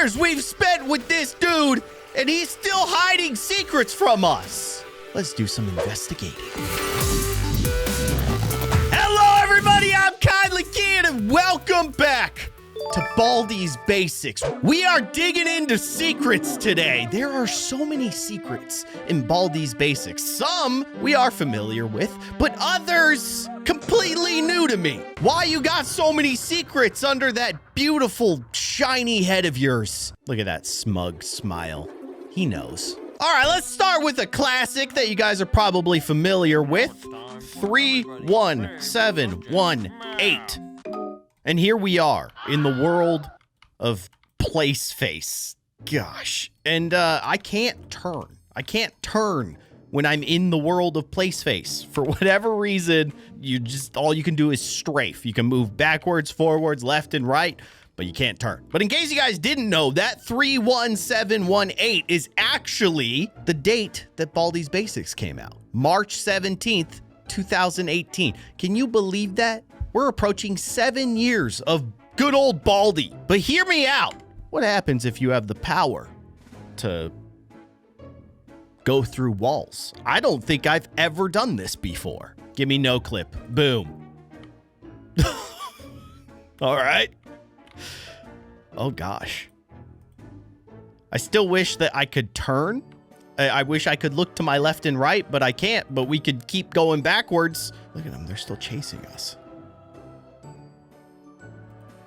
years we've spent with this dude, and he's still hiding secrets from us. Let's do some investigating. Hello, everybody. I'm Keyin, and welcome back to Baldi's Basics. We are digging into secrets today. There are so many secrets in Baldi's Basics. Some we are familiar with, but others completely new to me. Why you got so many secrets under that beautiful, shiny head of yours? Look at that smug smile. He knows. All right, let's start with a classic that you guys are probably familiar with. 31718. And here we are in the world of place face. Gosh. And I can't turn. I can't turn when I'm in the world of place face. For whatever reason, all you can do is strafe. You can move backwards, forwards, left, and right, but you can't turn. But in case you guys didn't know, that 31718 is actually the date that Baldi's Basics came out. March 17th, 2018. Can you believe that? We're approaching 7 years of good old Baldi. But hear me out. What happens if you have the power to go through walls? I don't think I've ever done this before. Give me no clip. Boom. All right. Oh, gosh. I still wish that I could turn. I wish I could look to my left and right, but I can't. But we could keep going backwards. Look at them. They're still chasing us.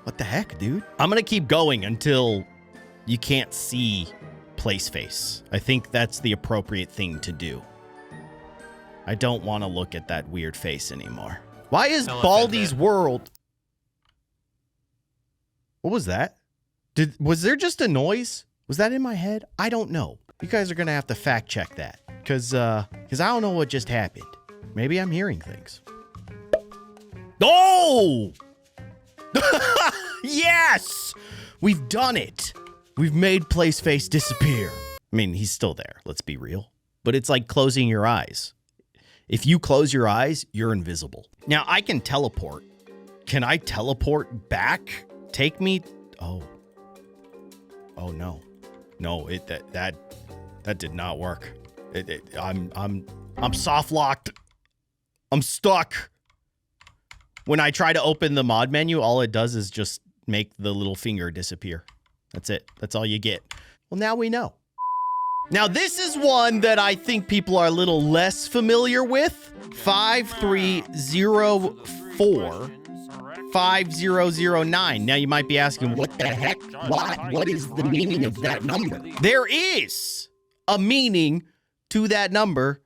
What the heck, dude? I'm going to keep going until you can't see place face. I think that's the appropriate thing to do. I don't want to look at that weird face anymore. Why is Baldi's world... What was that? Was there just a noise? Was that in my head? I don't know. You guys are going to have to fact check that. Because I don't know what just happened. Maybe I'm hearing things. Oh! Yes! We've done it. We've made place face disappear. I mean, he's still there. Let's be real. But it's like closing your eyes. If you close your eyes, you're invisible. Now, I can teleport. Can I teleport back? Take me... Oh. Oh, no. No, that did not work. I'm soft locked. I'm stuck. When I try to open the mod menu, all it does is just make the little finger disappear. That's it. That's all you get. Well, now we know. Now, this is one that I think people are a little less familiar with. 5304 5009. Now, you might be asking, what the heck? What is the meaning of that number? There is a meaning to that number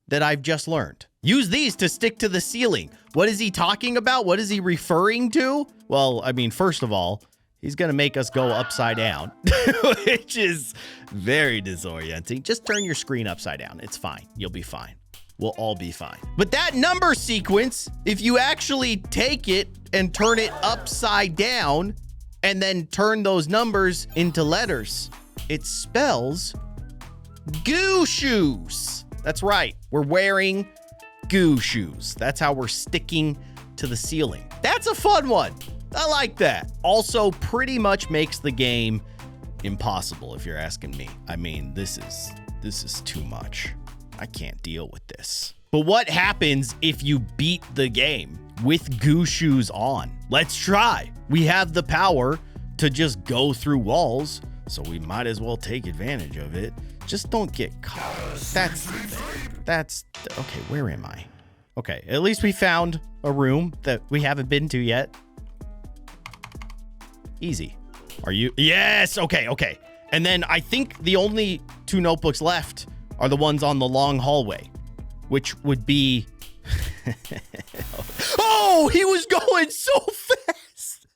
that I've just learned. Use these to stick to the ceiling. What is he talking about? What is he referring to? Well, I mean, first of all, he's going to make us go upside down, which is very disorienting. Just turn your screen upside down. It's fine. You'll be fine. We'll all be fine. But that number sequence, if you actually take it and turn it upside down and then turn those numbers into letters, it spells goo shoes. That's right. We're wearing goo shoes. That's how we're sticking to the ceiling. That's a fun one. I like that. Also, pretty much makes the game impossible, if you're asking me. I mean, this is too much. I can't deal with this. But what happens if you beat the game with goo shoes on? Let's try. We have the power to just go through walls, so we might as well take advantage of it. Just don't get caught. That's the thing. Okay, where am I? Okay, at least we found a room that we haven't been to yet. Easy. Are you? Yes, okay. And then I think the only 2 notebooks left are the ones on the long hallway, which would be... Oh, he was going so fast.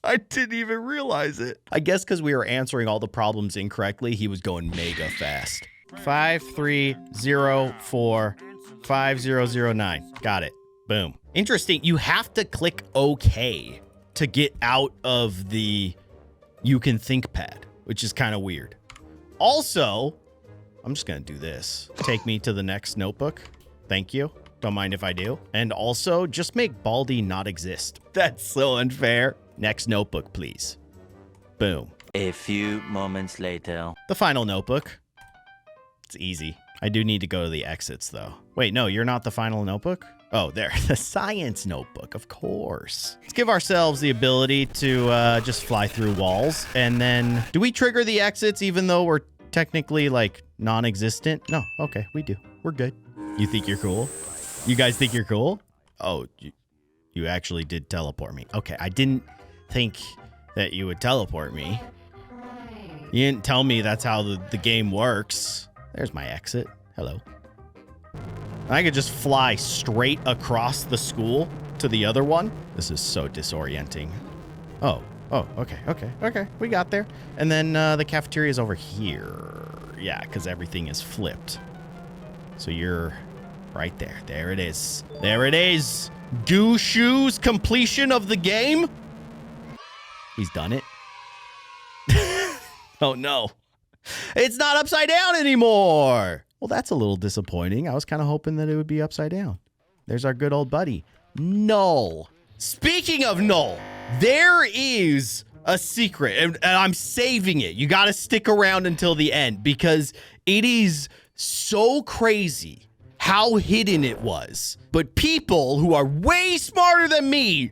I didn't even realize it. I guess because we were answering all the problems incorrectly, he was going mega fast. 5304 5009. Got it. Boom. Interesting. You have to click OK to get out of the you can think pad, which is kind of weird. Also, I'm just going to do this. Take me to the next notebook. Thank you. Don't mind if I do. And also, just make Baldi not exist. That's so unfair. Next notebook, please. Boom. A few moments later. The final notebook. It's easy. I do need to go to the exits, though. Wait, no, you're not the final notebook? Oh, there. The science notebook, of course. Let's give ourselves the ability to just fly through walls. And then, do we trigger the exits even though we're technically, like, non-existent? No, okay, we do. We're good. You think you're cool? You guys think you're cool? Oh, you actually did teleport me. Okay, I didn't think that you would teleport me. You didn't tell me that's how the game works. There's my exit. Hello. I could just fly straight across the school to the other one. This is so disorienting. Oh, okay. We got there. And then the cafeteria is over here. Yeah, because everything is flipped. So you're right there. There it is. There it is. Goo Shoes completion of the game. He's done it. Oh, no. It's not upside down anymore. Well, that's a little disappointing. I was kind of hoping that it would be upside down. There's our good old buddy, Null. Speaking of Null, there is a secret, and I'm saving it. You got to stick around until the end because it is so crazy how hidden it was. But people who are way smarter than me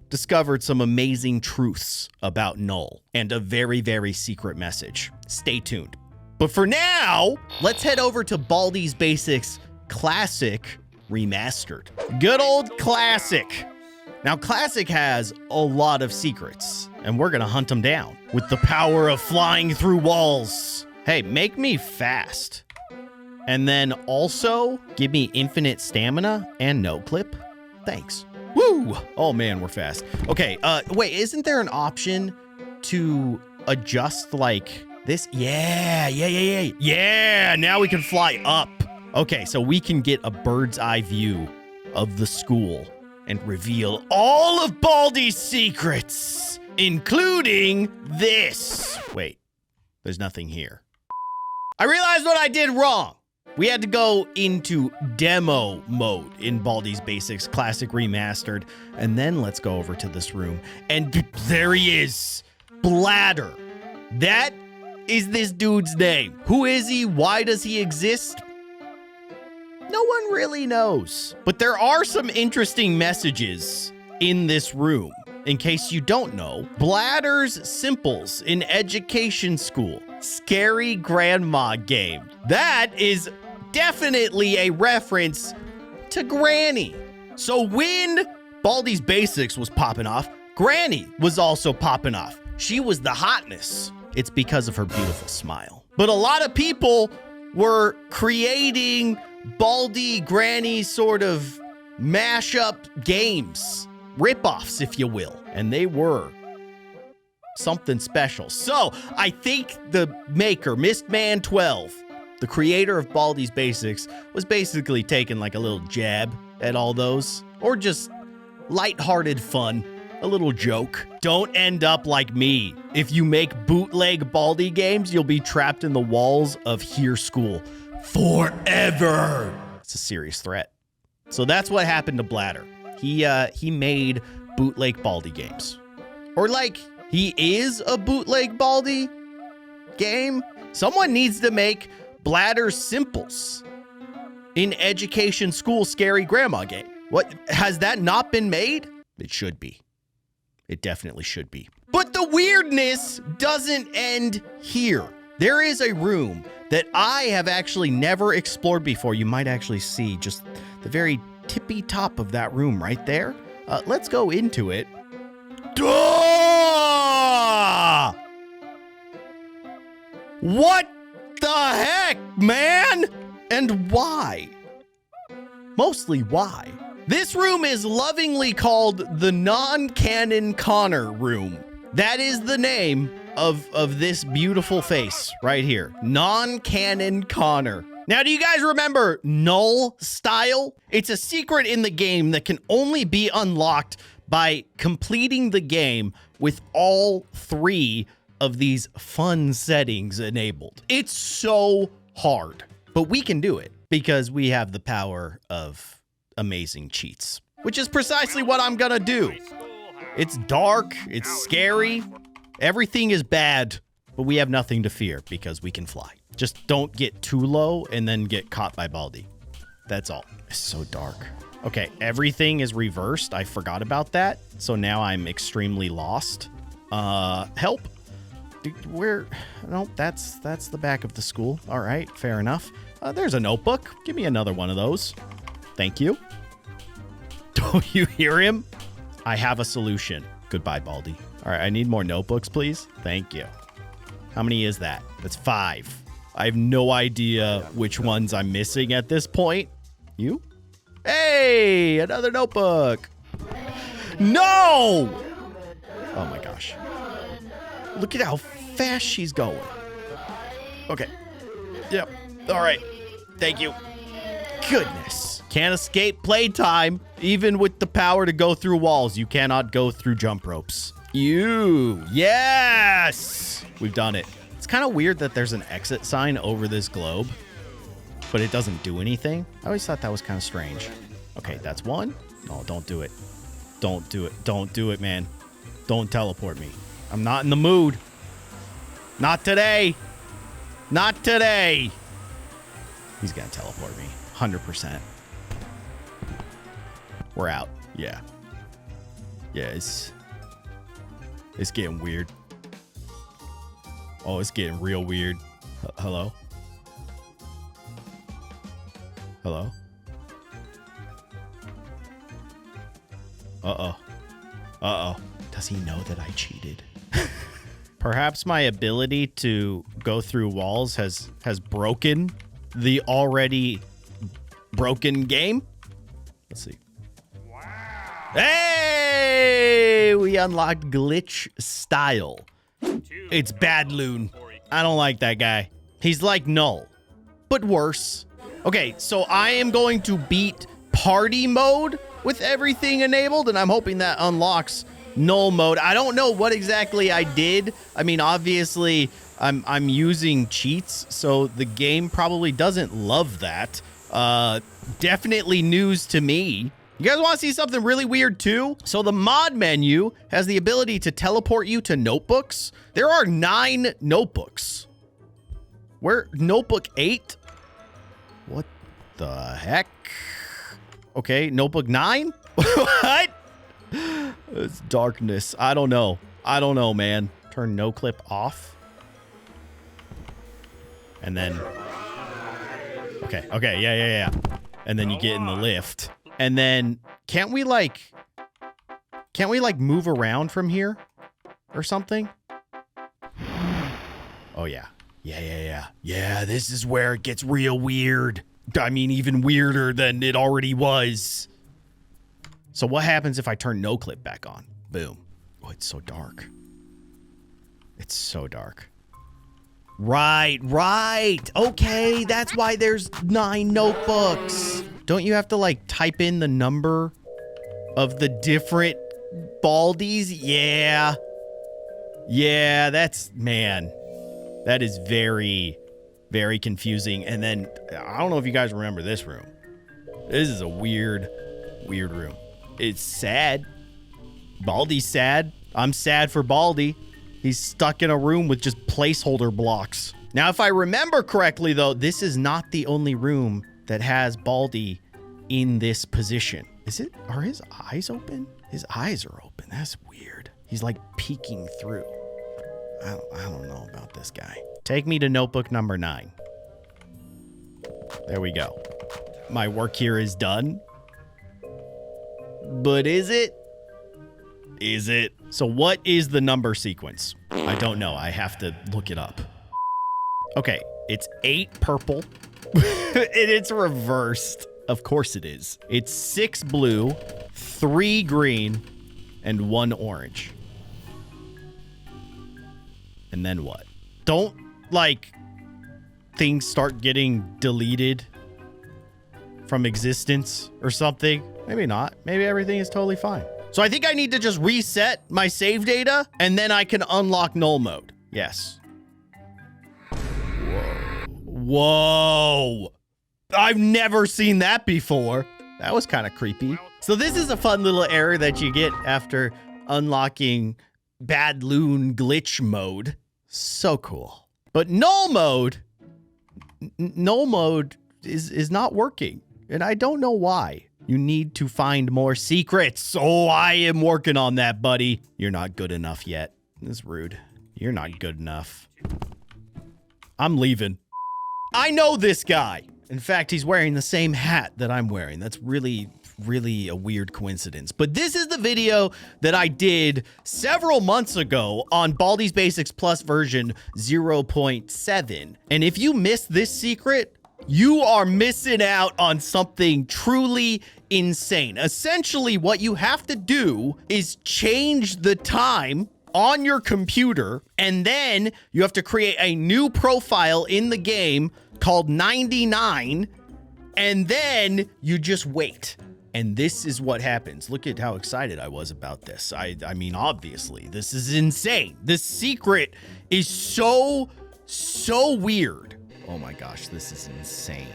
discovered some amazing truths about Null and a very, very secret message. Stay tuned. But for now, let's head over to Baldi's Basics Classic Remastered. Good old Classic. Now, Classic has a lot of secrets, and we're gonna hunt them down with the power of flying through walls. Hey, make me fast. And then also, give me infinite stamina and no clip. Thanks. Woo! Oh man, we're fast. Okay, wait, isn't there an option to adjust like this? Yeah, now we can fly up. Okay, so we can get a bird's eye view of the school and reveal all of Baldi's secrets, including this. Wait, there's nothing here. I realized what I did wrong. We had to go into demo mode in Baldi's Basics Classic Remastered. And then let's go over to this room. And there he is. Bladder. That is this dude's name. Who is he? Why does he exist? No one really knows. But there are some interesting messages in this room. In case you don't know, Bladder's Simples in Education School. Scary Grandma game. That is definitely a reference to Granny. So when Baldi's Basics was popping off, Granny was also popping off. She was the hotness. It's because of her beautiful smile. But a lot of people were creating Baldi Granny sort of mashup games, ripoffs, if you will, and they were something special. So I think the maker, Mistman12, the creator of Baldi's Basics, was basically taking like a little jab at all those, or just lighthearted fun, a little joke. Don't end up like me. If you make bootleg Baldi games, you'll be trapped in the walls of Here School forever. It's a serious threat. So that's what happened to Bladder. He made bootleg Baldi games. Or like, he is a bootleg Baldi game. Someone needs to make Bladder's Simples in Education School Scary Grandma game. What, has that not been made? It should be. It definitely should be. But the weirdness doesn't end here. There is a room that I have actually never explored before. You might actually see just the very tippy top of that room right there. Let's go into it. Duh! What the heck, man? And why? Mostly why? This room is lovingly called the Non-canon Connor room. That is the name of this beautiful face right here. Non-canon Connor. Now, do you guys remember Null Style? It's a secret in the game that can only be unlocked by completing the game with all 3 of these fun settings enabled. It's so hard, but we can do it because we have the power of amazing cheats, which is precisely what I'm gonna do. It's dark, it's scary, everything is bad, But we have nothing to fear because we can fly. Just don't get too low and then get caught by Baldi. That's all. It's so dark. Okay, everything is reversed. I forgot about that. So now I'm extremely lost. Help. Where? No, that's the back of the school. All right, fair enough. There's a notebook. Give me another one of those. Thank you. Don't you hear him? I have a solution. Goodbye, Baldi. All right, I need more notebooks, please. Thank you. How many is that? That's 5. I have no idea which ones I'm missing at this point. You? Hey, another notebook. No! Oh my gosh. Look at how fast she's going. Okay. Yep. All right. Thank you. Goodness. Can't escape playtime. Even with the power to go through walls, you cannot go through jump ropes. Yes! We've done it. It's kind of weird that there's an exit sign over this globe, but it doesn't do anything. I always thought that was kind of strange. Okay, that's one. No, don't do it. Don't do it. Don't do it, man. Don't teleport me. I'm not in the mood. Not today. Not today. He's gonna teleport me. 100%. We're out. Yeah. Yeah, it's getting weird. Oh, it's getting real weird. Hello? Hello? Uh-oh. Uh-oh. Does he know that I cheated? Perhaps my ability to go through walls has broken the already broken game. Let's see. Wow. Hey! We unlocked glitch style. It's Bad Loon. I don't like that guy. He's like Null, but worse. Okay, so I am going to beat party mode with everything enabled, and I'm hoping that unlocks Null mode. I don't know what exactly I did. I mean, obviously, I'm using cheats, so the game probably doesn't love that. Definitely news to me. You guys want to see something really weird too? So the mod menu has the ability to teleport you to notebooks. There are 9 notebooks. Where? Notebook 8? What the heck? Okay, notebook 9? What? It's darkness. I don't know. I don't know, man. Turn no clip off. And then... Okay, yeah. And then you get in the lift. And then, can't we like move around from here or something? Oh, yeah. Yeah, this is where it gets real weird. I mean, even weirder than it already was. So what happens if I turn no clip back on? Boom. Oh, it's so dark. It's so dark. Right. Okay, that's why there's 9 notebooks. Don't you have to, like, type in the number of the different Baldis? Yeah. Yeah, that's... Man. That is very, very confusing. And then, I don't know if you guys remember this room. This is a weird room. It's sad. Baldi's sad. I'm sad for Baldi. He's stuck in a room with just placeholder blocks. Now, if I remember correctly, though, this is not the only room that has Baldi in this position. Are his eyes open? His eyes are open. That's weird. He's like peeking through. I don't know about this guy. Take me to notebook number 9. There we go. My work here is done. But is it? Is it? So what is the number sequence? I don't know. I have to look it up. Okay, it's 8 purple. And it's reversed. Of course it is. It's 6 blue, 3 green, and 1 orange. And then what? Don't, like, things start getting deleted from existence or something? Maybe not. Maybe everything is totally fine. So I think I need to just reset my save data, and then I can unlock null mode. Yes. Whoa. I've never seen that before. That was kind of creepy. So this is a fun little error that you get after unlocking Bad Loon glitch mode. So cool. But null mode is not working. And I don't know why. You need to find more secrets. Oh, I am working on that, buddy. You're not good enough yet. That's rude. You're not good enough. I'm leaving. I know this guy. In fact, he's wearing the same hat that I'm wearing. That's really a weird coincidence. But this is the video that I did several months ago on Baldi's Basics Plus version 0.7. And if you missed this secret, you are missing out on something truly insane. Essentially, what you have to do is change the time on your computer, and then you have to create a new profile in the game called 99, and then you just wait. And this is what happens. Look at how excited I was about this. I mean, obviously, this is insane. This secret is so weird. Oh my gosh, this is insane.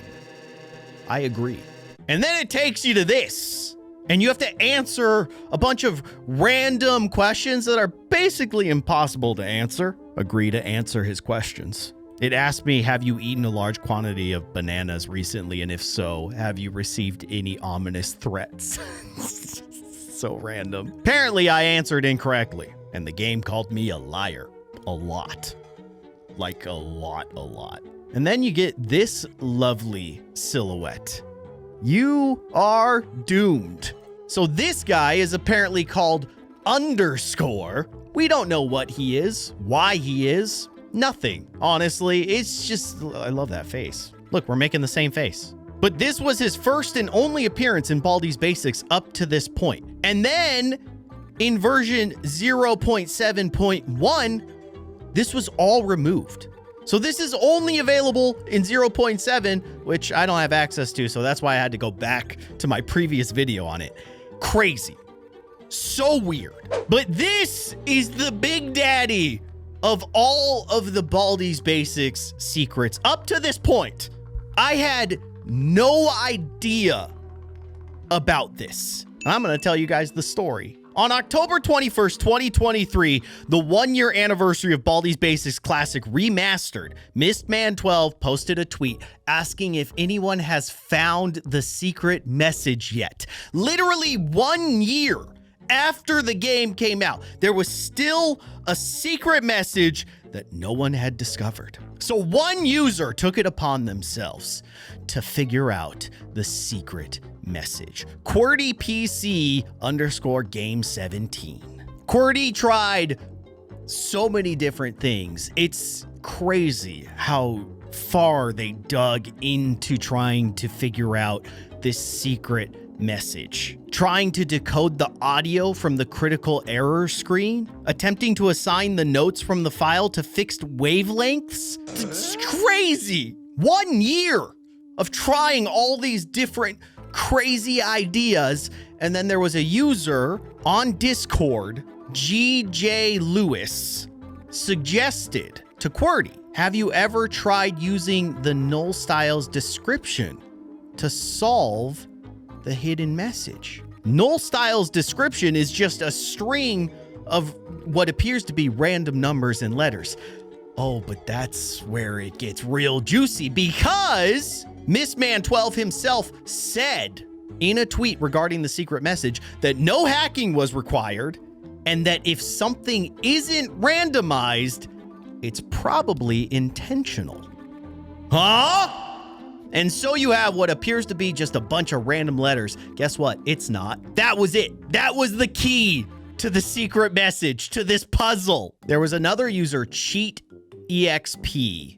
I agree. And then it takes you to this. And you have to answer a bunch of random questions that are basically impossible to answer. Agree to answer his questions. It asked me, have you eaten a large quantity of bananas recently? And if so, have you received any ominous threats? So random. Apparently, I answered incorrectly. And the game called me a liar. A lot. Like a lot. And then you get this lovely silhouette. You are doomed. So this guy is apparently called Underscore. We don't know what he is, why he is, nothing. Honestly, it's just, I love that face. Look, we're making the same face. But this was his first and only appearance in Baldi's Basics up to this point. And then in version 0.7.1, this was all removed. So this is only available in 0.7, which I don't have access to, so that's why I had to go back to my previous video on it. Crazy. So weird. But this is the big daddy of all of the Baldi's Basics secrets. Up to this point, I had no idea about this. I'm going to tell you guys the story. On October 21st, 2023, the 1-year anniversary of Baldi's Basics Classic Remastered, Mistman12 posted a tweet asking if anyone has found the secret message yet. Literally 1 year after the game came out, there was still a secret message that no one had discovered. So one user took it upon themselves to figure out the secret message. QWERTYPC_game17. QWERTY tried so many different things. It's crazy how far they dug into trying to figure out this secret message. Trying to decode the audio from the critical error screen, attempting to assign the notes from the file to fixed wavelengths. It's crazy. 1 year of trying all these different crazy ideas. And then there was a user on Discord, GJ Lewis, suggested to QWERTY, have you ever tried using the null styles description to solve the hidden message? Null styles description is just a string of what appears to be random numbers and letters. Oh, but that's where it gets real juicy, because Mistman12 himself said in a tweet regarding the secret message that no hacking was required, and that if something isn't randomized, it's probably intentional. Huh? And so you have what appears to be just a bunch of random letters. Guess what? It's not. That was it. That was the key to the secret message, to this puzzle. There was another user, CheatEXP,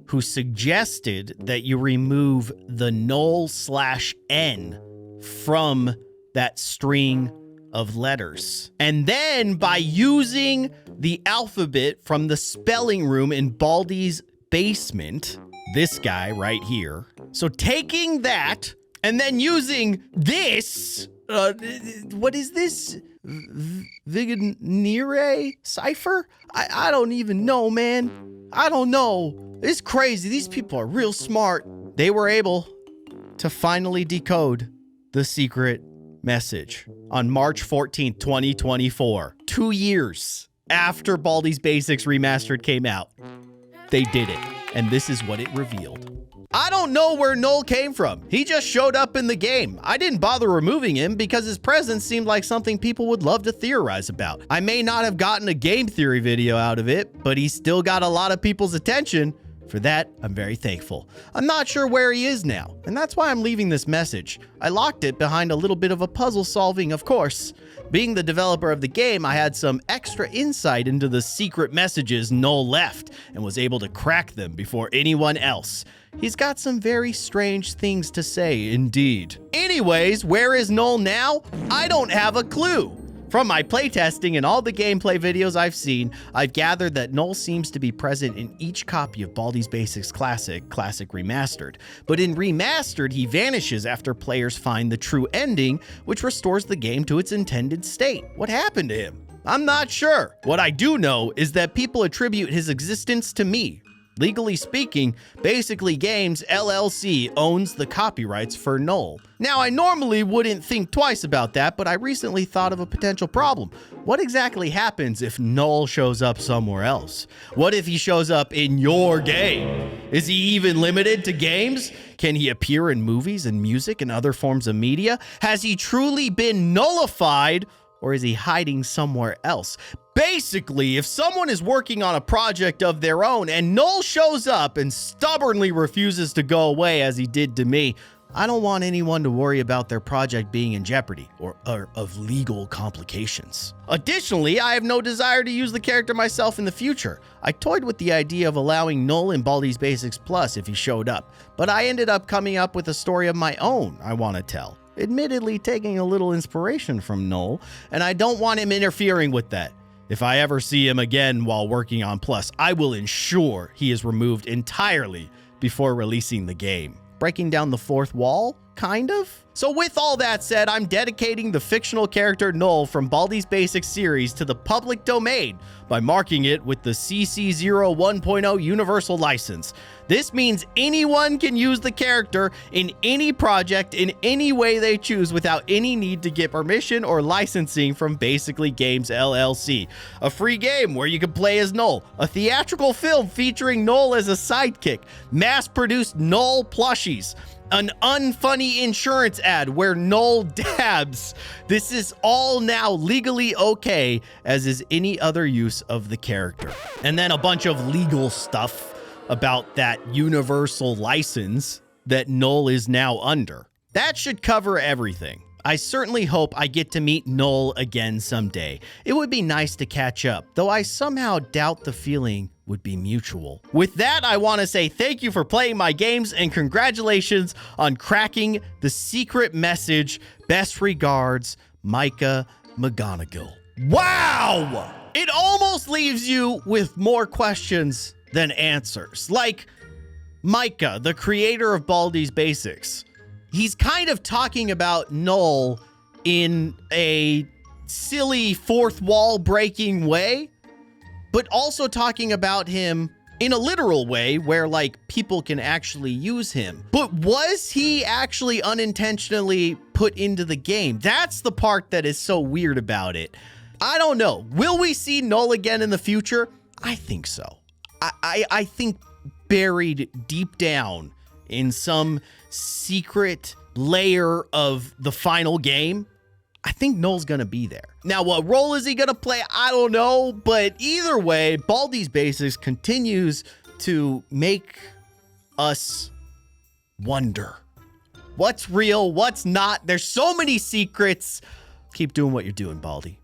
who suggested that you remove the null/n from that string of letters. And then by using the alphabet from the spelling room in Baldi's basement, this guy right here. So taking that and then using this, what is this? Vignere cipher? I don't even know, man. I don't know. It's crazy. These people are real smart. They were able to finally decode the secret message on March 14th, 2024. 2 years after Baldi's Basics Remastered came out. They did it, and this is what it revealed. I don't know where Noel came from. He just showed up in the game. I didn't bother removing him because his presence seemed like something people would love to theorize about. I may not have gotten a game theory video out of it, but he still got a lot of people's attention. For that, I'm very thankful. I'm not sure where he is now, and that's why I'm leaving this message. I locked it behind a little bit of a puzzle solving, of course. Being the developer of the game, I had some extra insight into the secret messages Noel left and was able to crack them before anyone else. He's got some very strange things to say indeed. Anyways, where is Noel now? I don't have a clue. From my playtesting and all the gameplay videos I've seen, I've gathered that Noel seems to be present in each copy of Baldi's Basics Classic Remastered. But in Remastered, he vanishes after players find the true ending, which restores the game to its intended state. What happened to him? I'm not sure. What I do know is that people attribute his existence to me. Legally speaking, Basically Games LLC owns the copyrights for Noel. Now, I normally wouldn't think twice about that, but I recently thought of a potential problem. What exactly happens if Noel shows up somewhere else? What if he shows up in your game? Is he even limited to games? Can he appear in movies and music and other forms of media? Has he truly been nullified, or is he hiding somewhere else? Basically, if someone is working on a project of their own and Noel shows up and stubbornly refuses to go away as he did to me, I don't want anyone to worry about their project being in jeopardy or of legal complications. Additionally, I have no desire to use the character myself in the future. I toyed with the idea of allowing Noel in Baldi's Basics Plus if he showed up, but I ended up coming up with a story of my own I want to tell. Admittedly taking a little inspiration from Noel, and I don't want him interfering with that. If I ever see him again while working on Plus, I will ensure he is removed entirely before releasing the game. Breaking down the fourth wall? Kind of? So with all that said, I'm dedicating the fictional character Noel from Baldi's Basics series to the public domain by marking it with the CC0 1.0 Universal License. This means anyone can use the character in any project in any way they choose without any need to get permission or licensing from Basically Games LLC. A free game where you can play as Noel, a theatrical film featuring Noel as a sidekick, mass-produced Noel plushies, an unfunny insurance ad where Noel dabs. This is all now legally okay, as is any other use of the character. And then a bunch of legal stuff about that universal license that Noel is now under. That should cover everything. I certainly hope I get to meet Noel again someday. It would be nice to catch up, though I somehow doubt the feeling would be mutual. With that, I want to say thank you for playing my games and congratulations on cracking the secret message. Best regards, Micah McGonagall. Wow! It almost leaves you with more questions than answers. Like Micah, the creator of Baldi's Basics. He's kind of talking about Noel in a silly fourth wall breaking way, but also talking about him in a literal way where like people can actually use him. But was he actually unintentionally put into the game? That's the part that is so weird about it. I don't know. Will we see Noel again in the future? I think so. I think buried deep down in some secret layer of the final game, I think Noel's gonna be there. Now, what role is he gonna play? I don't know, but either way, Baldi's Basics continues to make us wonder. What's real? What's not? There's so many secrets. Keep doing what you're doing, Baldi.